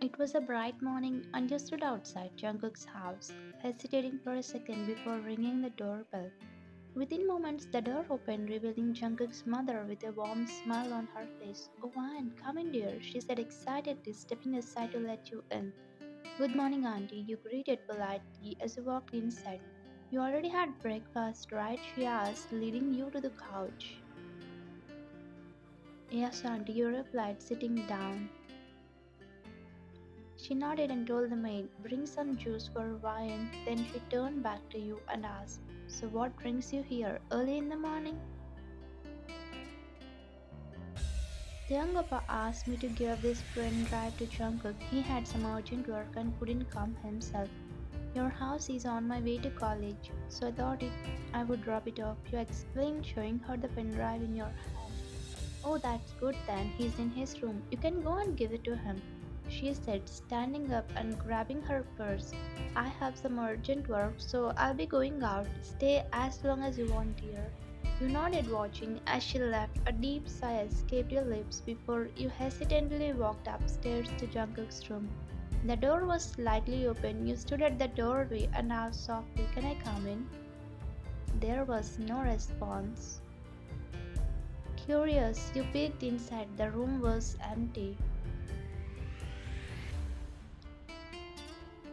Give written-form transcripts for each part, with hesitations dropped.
It was a bright morning and you stood outside Jungkook's house, hesitating for a second before ringing the doorbell. Within moments, the door opened, revealing Jungkook's mother with a warm smile on her face. "Oh, Anne, come in, dear," she said excitedly, stepping aside to let you in. "Good morning, Auntie," you greeted politely as you walked inside. "You already had breakfast, right?" she asked, leading you to the couch. "Yes, Auntie," you replied, sitting down. She nodded and told the maid, "Bring some juice for wine." Then she turned back to you and asked, "So what brings you here early in the morning?" The young papa asked me to give this pen drive to Jungkook. He had some urgent work and couldn't come himself. "Your house is on my way to college, so I would drop it off," you explained, showing her the pen drive in your hand. "Oh, that's good then. He's in his room. You can go and give it to him," she said, standing up and grabbing her purse. "I have some urgent work, so I'll be going out. Stay as long as you want, dear." You nodded, watching as she left. A deep sigh escaped your lips before you hesitantly walked upstairs to Jungkook's room. The door was slightly open. You stood at the doorway and asked softly, "Can I come in?" There was no response. Curious, you peeked inside. The room was empty.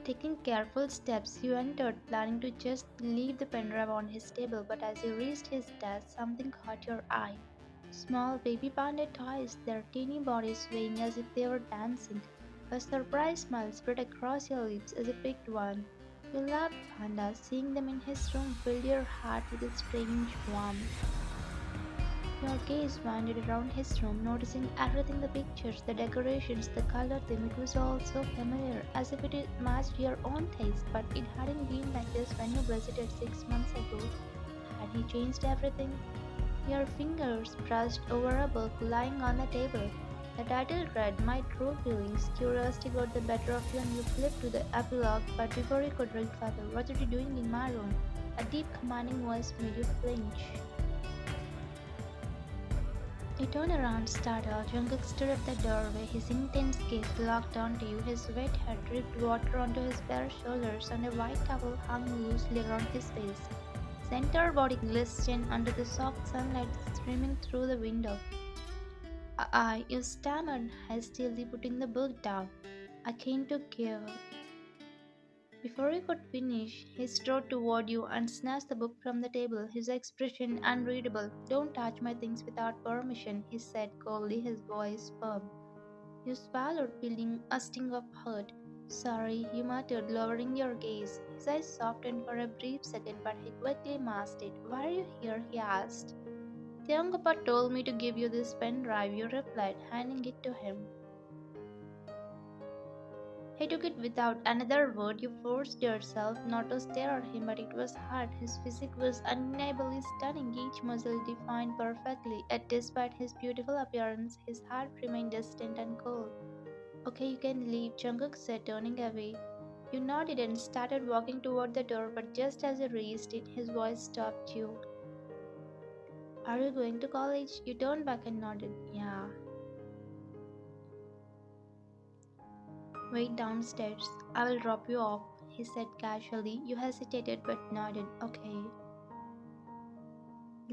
Taking careful steps, you entered, planning to just leave the pendrive on his table, but as you reached his desk, something caught your eye. Small baby panda toys, their teeny bodies swaying as if they were dancing. A surprised smile spread across your lips as you picked one. You loved Panda. Seeing them in his room filled your heart with a strange warmth. Your gaze wandered around his room, noticing everything, the pictures, the decorations, the color theme. It was all so familiar, as if it matched your own taste, but it hadn't been like this when you visited 6 months ago. Had he changed everything? Your fingers brushed over a book lying on the table. The title read, "My True Feelings." Curiosity got the better of you and you flipped to the epilogue, but before you could read further, "What are you doing in my room?" A deep commanding voice made you flinch. You turned around, startled. Jungkook stood at the doorway, his intense gaze locked onto you. His wet hair dripped water onto his bare shoulders, and a white towel hung loosely around his face. His entire body glistened under the soft sunlight streaming through the window. You stammered, hastily putting the book down. "I came to give." Before you could finish, he strode toward you and snatched the book from the table, his expression unreadable. "Don't touch my things without permission," he said coldly, his voice firm. You swallowed, feeling a sting of hurt. "Sorry," you muttered, lowering your gaze. His eyes softened for a brief second, but he quickly masked it. "Why are you here?" he asked. "Theongapa told me to give you this pen drive," you replied, handing it to him. He took it without another word. You forced yourself not to stare at him, but it was hard. His physique was undeniably stunning, each muscle defined perfectly, yet despite his beautiful appearance, his heart remained distant and cold. "Okay, you can leave," Jungkook said, turning away. You nodded and started walking toward the door, but just as you reached it, his voice stopped you. "Are you going to college?" You turned back and nodded. "Yeah." "Wait downstairs. I will drop you off," he said casually. You hesitated but nodded. "Okay."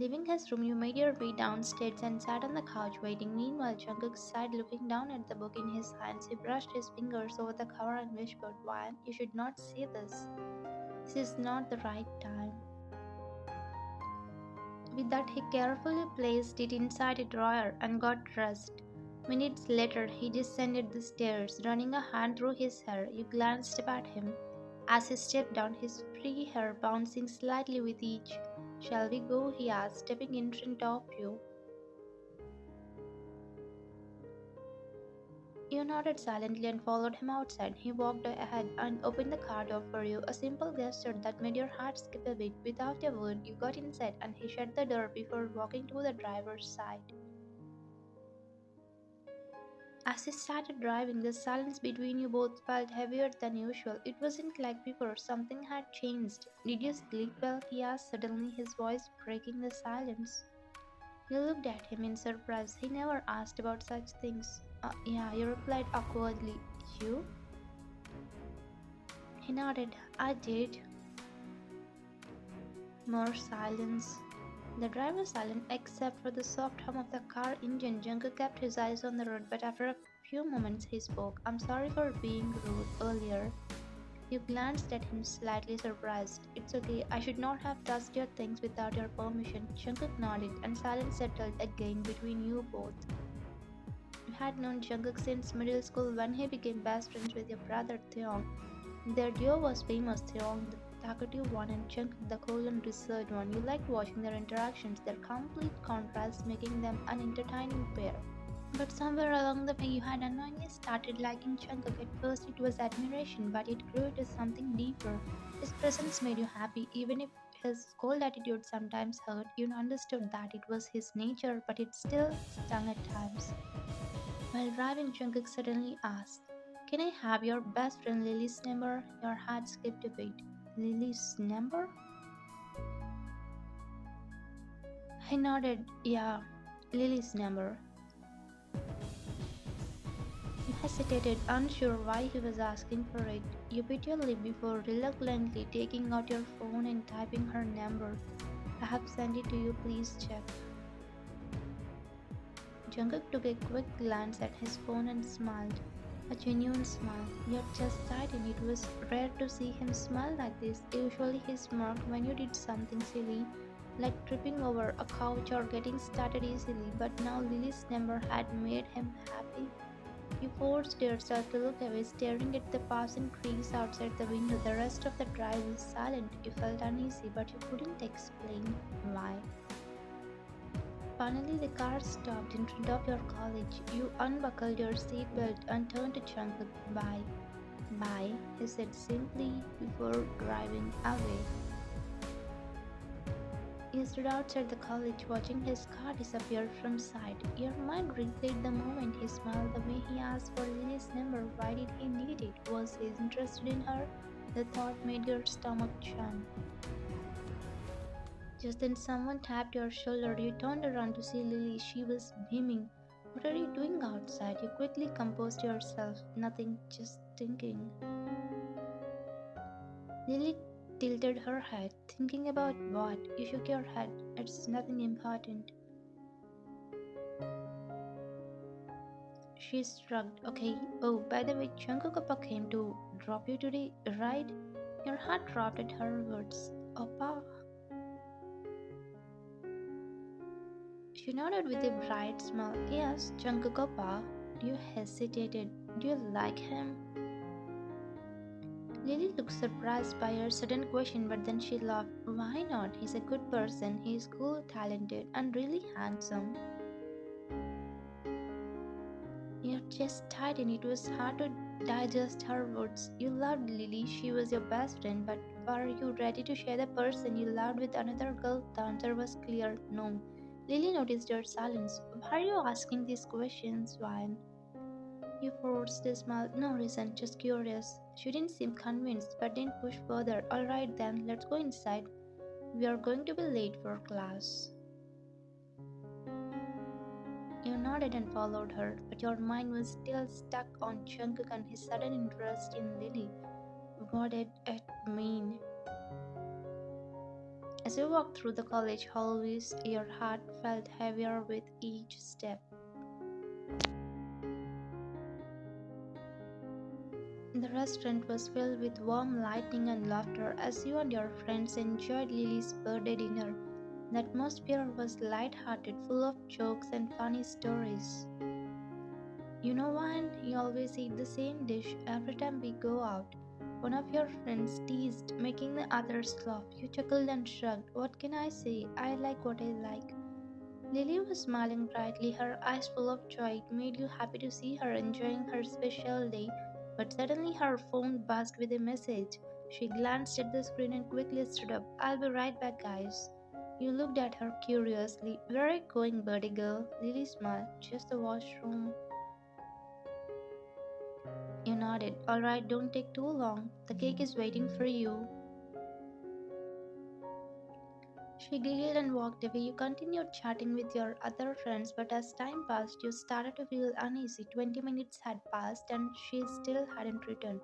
Leaving his room, you made your way downstairs and sat on the couch waiting. Meanwhile, Jungkook sighed, looking down at the book in his hands. He brushed his fingers over the cover and whispered, "Why, you should not see this. This is not the right time." With that, he carefully placed it inside a drawer and got dressed. Minutes later, he descended the stairs, running a hand through his hair. You glanced up at him as he stepped down, his free hair bouncing slightly with each. "Shall we go?" he asked, stepping in front of you. You nodded silently and followed him outside. He walked ahead and opened the car door for you, a simple gesture that made your heart skip a beat. Without a word, you got inside and he shut the door before walking to the driver's side. As he started driving, the silence between you both felt heavier than usual. It wasn't like before, something had changed. "Did you sleep well?" he asked suddenly, his voice breaking the silence. You looked at him in surprise. He never asked about such things. Yeah, you replied awkwardly. you? He nodded. I did. More silence. The drive was silent except for the soft hum of the car engine. Jungkook kept his eyes on the road, but after a few moments he spoke. I'm sorry for being rude earlier. You glanced at him, slightly surprised. It's okay, I should not have touched your things without your permission. Jungkook nodded, and silence settled again between you both. You had known Jungkook since middle school when he became best friends with your brother Theon. Their duo was famous, Theon the talkative one and Jungkook the cool and reserved one. You liked watching their interactions, their complete contrasts making them an entertaining pair. But somewhere along the way, you had unknowingly started liking Jungkook. At first, it was admiration, but it grew into something deeper. His presence made you happy, even if his cold attitude sometimes hurt. You understood that it was his nature, but it still stung at times. While driving, Jungkook suddenly asked, "Can I have your best friend Lily's number?" Your heart skipped a beat. Lily's number? I nodded, "Yeah, Lily's number." You hesitated, unsure why he was asking for it. You bit your lip before reluctantly taking out your phone and typing her number. "I have sent it to you, please check." Jungkook took a quick glance at his phone and smiled. A genuine smile. Your chest tightened. It was rare to see him smile like this. Usually he smirked when you did something silly, like tripping over a couch or getting started easily, but now Lily's number had made him happy. You forced yourself to look away, staring at the passing trees outside the window. The rest of the drive was silent. You felt uneasy, but you couldn't explain why. Finally, the car stopped in front of your college. You unbuckled your seatbelt and turned to Jungkook. "Bye." "Bye," he said simply before driving away. You stood outside the college watching his car disappear from sight. Your mind replayed the moment he smiled, the way he asked for Lily's number. Why did he need it? Was he interested in her? The thought made your stomach churn. Just then someone tapped your shoulder. You turned around to see Lily. She was beaming. "What are you doing outside?" You quickly composed yourself. "Nothing, just thinking." Lily tilted her head. "Thinking about what?" You shook your head. "It's nothing important." She shrugged. "Okay. Oh, by the way, Jungkook Oppa came to drop you today, right?" Your heart dropped at her words. "Oppa?" She nodded with a bright smile. "Yes, Jungkook Oppa." You hesitated. "Do you like him?" Lily looked surprised by her sudden question, but then she laughed. "Why not? He's a good person. He's cool, talented, and really handsome." Your chest tightened. It was hard to digest her words. You loved Lily. She was your best friend, but were you ready to share the person you loved with another girl? The answer was clear no. Lily noticed your silence. "Why are you asking these questions, Ryan?" You forced a smile. "No reason, just curious." She didn't seem convinced, but didn't push further. "Alright then, let's go inside. We are going to be late for class." You nodded and followed her, but your mind was still stuck on Jungkook and his sudden interest in Lily. What did it mean? As you walked through the college hallways, your heart felt heavier with each step. The restaurant was filled with warm lighting and laughter as you and your friends enjoyed Lily's birthday dinner. The atmosphere was light-hearted, full of jokes and funny stories. "You know, Van, you always eat the same dish every time we go out." One of your friends teased, making the others laugh. You chuckled and shrugged. "What can I say? I like what I like." Lily was smiling brightly, her eyes full of joy. It made you happy to see her enjoying her special day. But suddenly her phone buzzed with a message. She glanced at the screen and quickly stood up. "I'll be right back, guys." You looked at her curiously. "Where are you going, birdie girl?" Lily smiled. "Just the washroom." You nodded. "Alright, don't take too long. The cake is waiting for you." She giggled and walked away. You continued chatting with your other friends, but as time passed, you started to feel uneasy. 20 minutes had passed and she still hadn't returned.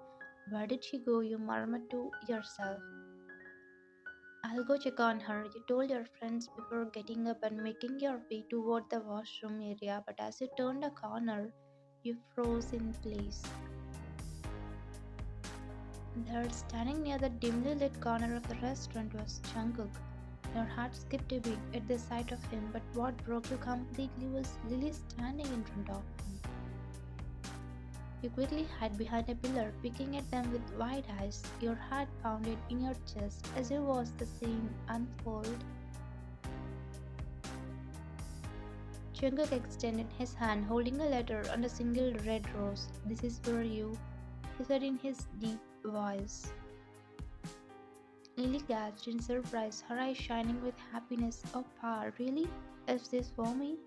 Where did she go? You murmured to yourself. I'll go check on her, you told your friends before getting up and making your way toward the washroom area. But as you turned a corner, you froze in place. There, standing near the dimly lit corner of the restaurant, was Jungkook. Your heart skipped a beat at the sight of him, but what broke you completely was Lily standing in front of him. You quickly hid behind a pillar, peeking at them with wide eyes. Your heart pounded in your chest as you watched the scene unfold. Jungkook extended his hand, holding a letter and a single red rose. "This is for you," he said in his deep voice. Lily gasped in surprise, her eyes shining with happiness. "Oh, Pa, really? Is this for me?"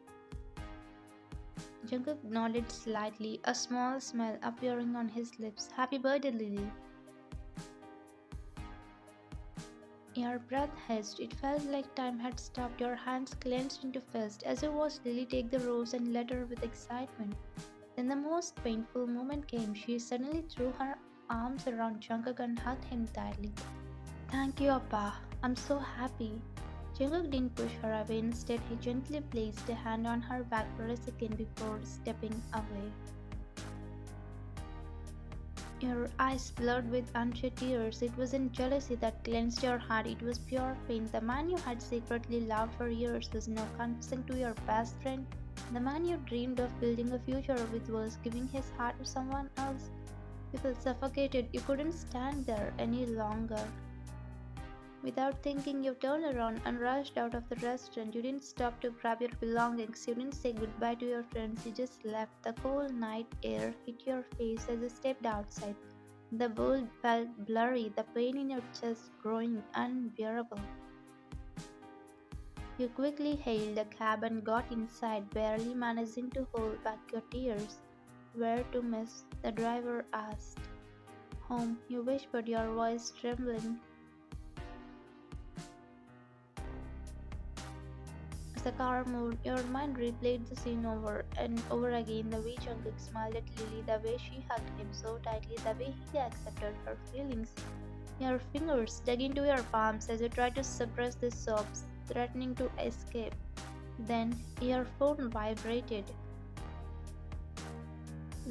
Jungkook nodded slightly, a small smile appearing on his lips. "Happy birthday, Lily." Your breath hissed. It felt like time had stopped. Your hands clenched into fists as you watched Lily take the rose and letter with excitement. Then the most painful moment came. She suddenly threw her arms around Jungkook and hugged him tightly. "Thank you, Appa. I'm so happy." Jungkook didn't push her away. Instead, he gently placed a hand on her back for a second before stepping away. Your eyes blurred with unshed tears. It wasn't jealousy that cleansed your heart, it was pure pain. The man you had secretly loved for years was now confessing to your best friend. The man you dreamed of building a future with was giving his heart to someone else. You felt suffocated. You couldn't stand there any longer. Without thinking, you turned around and rushed out of the restaurant. You didn't stop to grab your belongings. You didn't say goodbye to your friends. You just left. The cold night air hit your face as you stepped outside. The world felt blurry, the pain in your chest growing unbearable. You quickly hailed a cab and got inside, barely managing to hold back your tears. "Where to, miss?" the driver asked. "Home," you whispered, your voice trembling. As the car moved, your mind replayed the scene over and over again. The way Jungkook smiled at Lily, the way she hugged him so tightly, the way he accepted her feelings. Your fingers dug into your palms as you tried to suppress the sobs, threatening to escape. Then your phone vibrated.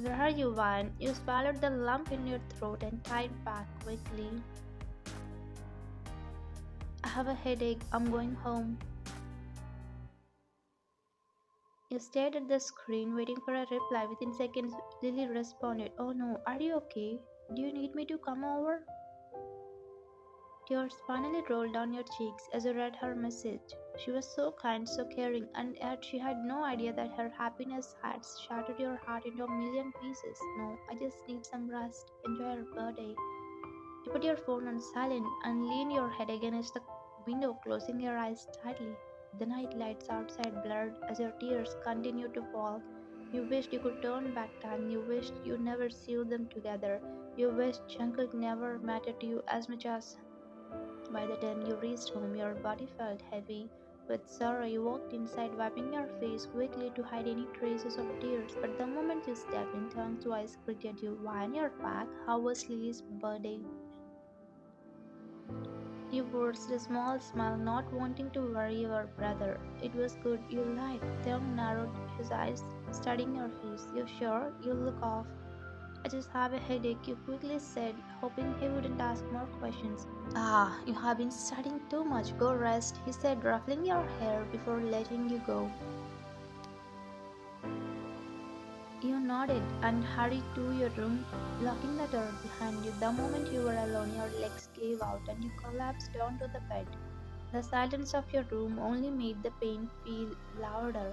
"Where are you, Vine?" You swallowed the lump in your throat and tied back quickly. "I have a headache. I'm going home." You stared at the screen, waiting for a reply. Within seconds, Lily responded, "Oh no, are you okay? Do you need me to come over?" Tears finally rolled down your cheeks as you read her message. She was so kind, so caring, and yet she had no idea that her happiness had shattered your heart into a million pieces. "No, I just need some rest. Enjoy your birthday." You put your phone on silent and leaned your head against the window, closing your eyes tightly. The night lights outside blurred as your tears continued to fall. You wished you could turn back time. You wished you never sealed them together. You wished Jungkook never mattered to you as much as. By the time you reached home, your body felt heavy with sorrow. You walked inside, wiping your face quickly to hide any traces of tears. But the moment you stepped in, Thong's voice greeted you. "Why, you're back. How was Lily's birthday?" You forced a small smile, not wanting to worry your brother. "It was good," you lied. Theon narrowed his eyes, studying your face. "You sure? You look off." "I just have a headache," you quickly said, hoping he wouldn't ask more questions. "Ah, you have been studying too much. Go rest," he said, ruffling your hair before letting you go. You nodded and hurried to your room, locking the door behind you. The moment you were alone, your legs gave out and you collapsed onto the bed. The silence of your room only made the pain feel louder.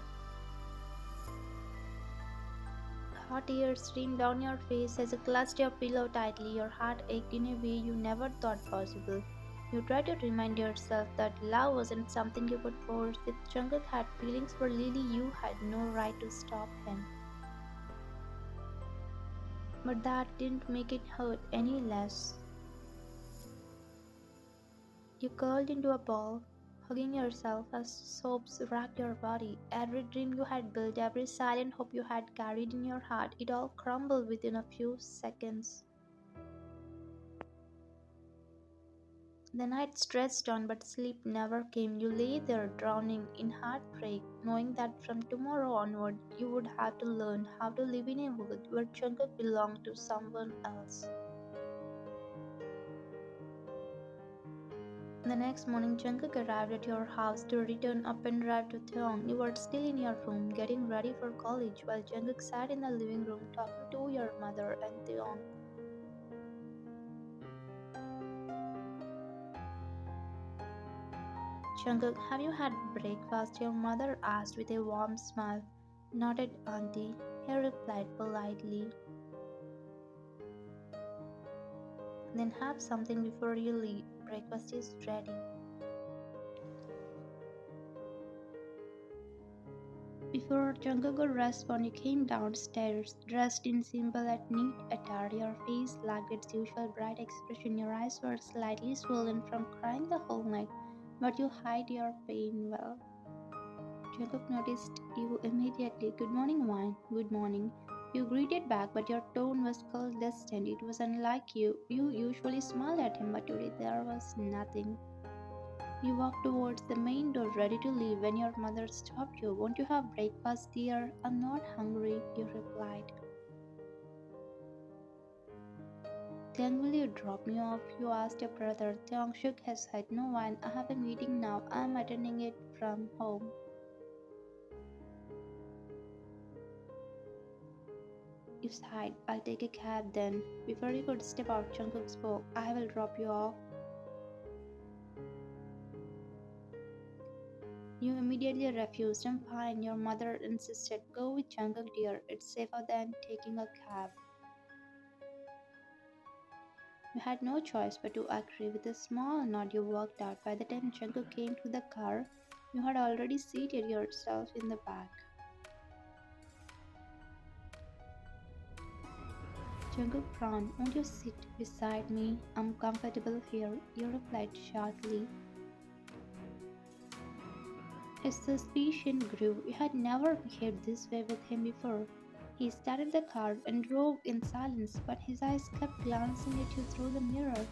Hot tears streamed down your face as you clutched your pillow tightly. Your heart ached in a way you never thought possible. You tried to remind yourself that love wasn't something you could force. If Jungkook had feelings for Lily, you had no right to stop him. But that didn't make it hurt any less. You curled into a ball, hugging yourself as sobs racked your body. Every dream you had built, every silent hope you had carried in your heart, it all crumbled within a few seconds. The night stretched on, but sleep never came. You lay there drowning in heartbreak, knowing that from tomorrow onward you would have to learn how to live in a world where Jungkook belonged to someone else. The next morning, Jungkook arrived at your house to return a pen drive to Theong. You were still in your room, getting ready for college, while Jungkook sat in the living room talking to your mother and Theong. Jungkook, have you had breakfast? Your mother asked with a warm smile. Nodded, Auntie. He replied politely. Then have something before you leave. Breakfast is ready. Before Jungkook could respond, you came downstairs, dressed in simple and neat attire. Your face lacked its usual bright expression. Your eyes were slightly swollen from crying the whole night, but you hid your pain well. Jungkook noticed you immediately. Good morning, Wine. Good morning. You greeted back, but your tone was cold, distant. It was unlike you. You usually smiled at him, but today there was nothing. You walked towards the main door, ready to leave, when your mother stopped you. Won't you have breakfast, dear? I'm not hungry, you replied. Then will you drop me off? You asked your brother. Theong shook his head. No one. I have a meeting now. I'm attending it from home. You sighed. I'll take a cab then. Before you could step out, Jungkook spoke. I will drop you off. You immediately refused. I'm fine. Your mother insisted. Go with Jungkook, dear. It's safer than taking a cab. You had no choice but to agree. With a small nod, you walked out. By the time Jungkook came to the car, you had already seated yourself in the back. Jungkook frowned. Won't you sit beside me? I'm comfortable here, you replied shortly. His suspicion grew. You had never behaved this way with him before. He started the car and drove in silence, but his eyes kept glancing at you through the mirror.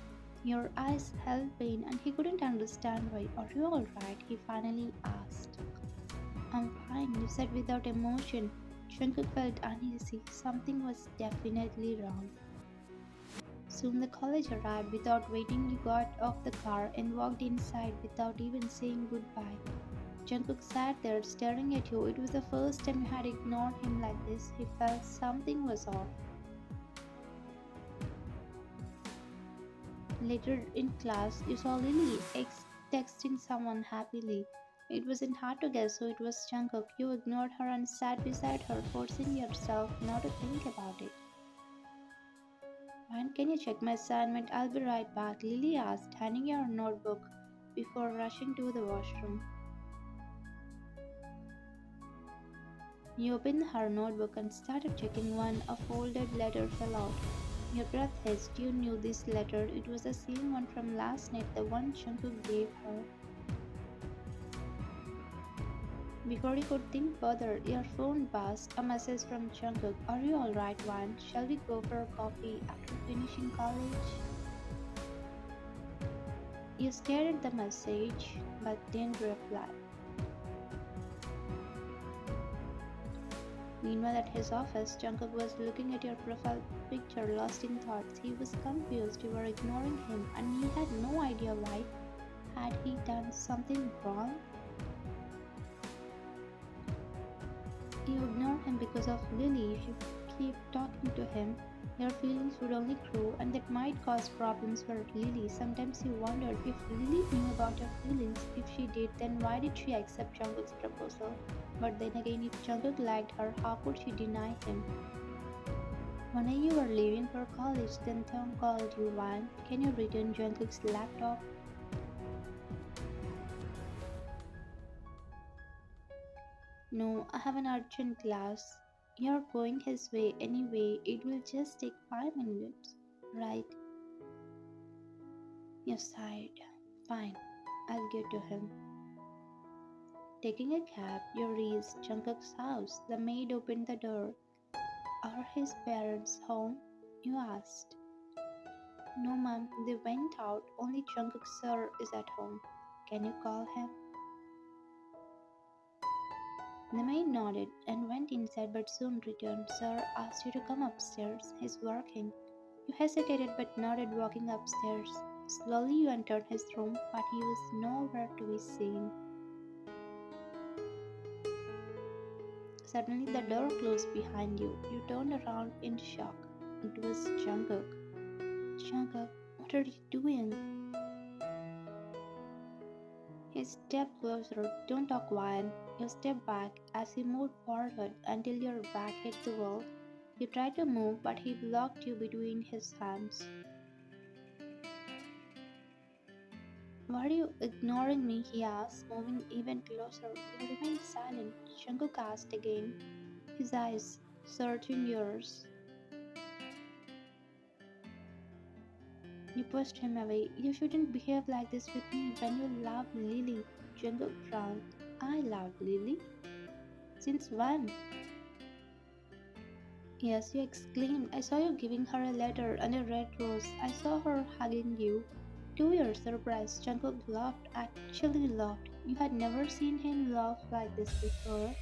Your eyes held pain, and he couldn't understand why. Are you alright? He finally asked. I'm fine, you said without emotion. Jungkook felt uneasy. Something was definitely wrong. Soon the college arrived. Without waiting, you got off the car and walked inside without even saying goodbye. Jungkook sat there staring at you. It was the first time you had ignored him like this. He felt something was off. Later in class, you saw Lily texting someone happily. It wasn't hard to guess who it was. Jungkook. You ignored her and sat beside her, forcing yourself not to think about it. "Man, can you check my assignment? I'll be right back," Lily asked, handing her notebook before rushing to the washroom. You opened her notebook and started checking when a folded letter fell out. Your breath hissed. You knew this letter. It was the same one from last night, the one Jungkook gave her. Before you could think further, your phone buzzed. A message from Jungkook. Are you alright, Wan? Shall we go for coffee after finishing college? You stared at the message, but didn't reply. Meanwhile, at his office, Jungkook was looking at your profile picture, lost in thoughts. He was confused. You were ignoring him, and he had no idea why. Had he done something wrong? You ignore him because of Lily. If you keep talking to him, your feelings would only grow, and that might cause problems for Lily. Sometimes you wondered if Lily knew about your feelings. If she did, then why did she accept Jungkook's proposal? But then again, if Jungkook liked her, how could she deny him? One day you were leaving for college, then Thong called you. Wan, can you return Jungkook's laptop? No, I have an urgent class. You're going his way anyway. It will just take 5 minutes, right? You sighed. Fine, I'll get to him. Taking a cab, you reached Jungkook's house. The maid opened the door. Are his parents home? You asked. No, ma'am, they went out. Only Jungkook sir is at home. Can you call him? The maid nodded and went inside but soon returned. Sir asked you to come upstairs. He's working. You hesitated but nodded, walking upstairs. Slowly you entered his room, but he was nowhere to be seen. Suddenly the door closed behind you. You turned around in shock. It was Jungkook. Jungkook, what are you doing? He stepped closer. Don't talk, Wyan. You stepped back as he moved forward until your back hit the wall. You tried to move, but he blocked you between his hands. Why are you ignoring me? He asked, moving even closer. You remained silent. Jungkook asked again, his eyes searching yours. You pushed him away. You shouldn't behave like this with me when you love Lily. Jungkook frowned. I love Lily? Since when? Yes, you exclaimed. I saw you giving her a letter and a red rose. I saw her hugging you. To your surprise, Jungkook laughed, actually laughed. You had never seen him laugh like this before.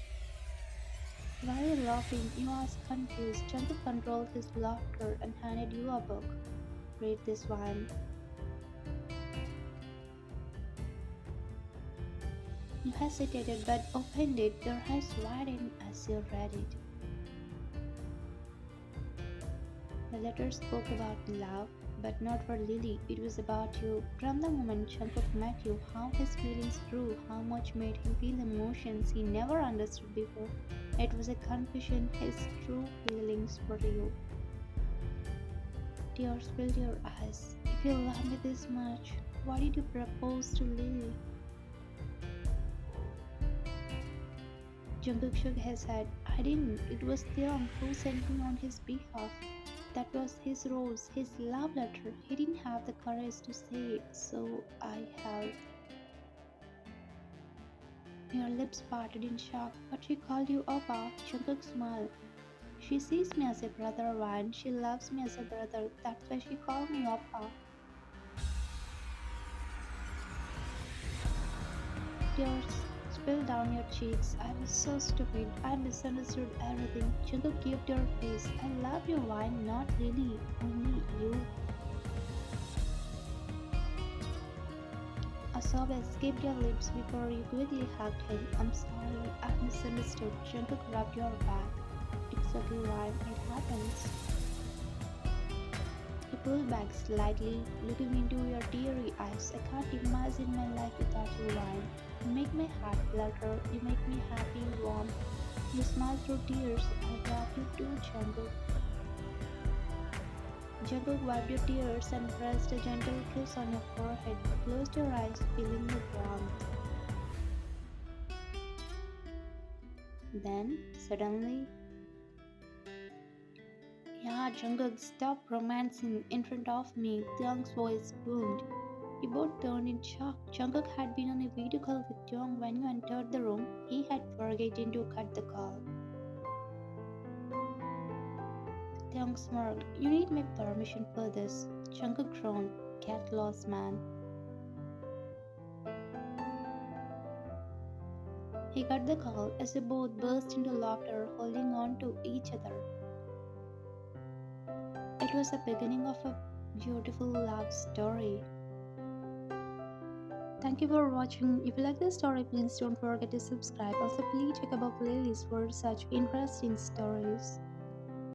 Why are you laughing? You asked confused. Jungkook controlled his laughter and handed you a book. Read this one. You hesitated but opened it, your eyes widened as you read it. The letter spoke about love, but not for Lily. It was about you. From the moment Jungkook met you, how his feelings grew, how much made him feel emotions he never understood before. It was a confession, his true feelings for you. Tears filled your eyes. If you love me this much, why did you propose to Lily? Jungkook shook his head. I didn't. It was Theon who sent me on his behalf. That was his rose, his love letter. He didn't have the courage to say it, so I helped. Your lips parted in shock, but she called you Oppa. Jungkook smiled. She sees me as a brother, Ryan. She loves me as a brother. That's why she called me Oppa. Tears spilled down your cheeks. I was so stupid. I misunderstood everything. Jungkook caved your face. I love you, Ryan, not Lily. Only you. A sob escaped your lips before you quickly hugged him. I'm sorry, I misunderstood. Jungkook rubbed your back. It's okay, Ryan. It happens. He pulled back slightly, looking into your teary eyes. I can't imagine my life without you, Ryan. You make my heart flutter. You make me happy, warm. You smile through tears. I love you too, Jungkook. Jungkook wiped your tears and pressed a gentle kiss on your forehead. Closed your eyes, feeling the warmth. Then, suddenly, yeah, Jungkook, stop romancing in front of me. Young's voice boomed. You both turned in shock. Jungkook had been on a video call with Jung when you entered the room. He had forgotten to cut the call. Jung smirked. You need my permission for this. Jungkook groaned. Get lost, man. He cut the call as they both burst into laughter, holding on to each other. It was the beginning of a beautiful love story. Thank you for watching. If you like this story, please don't forget to subscribe. Also, please check about playlists for such interesting stories.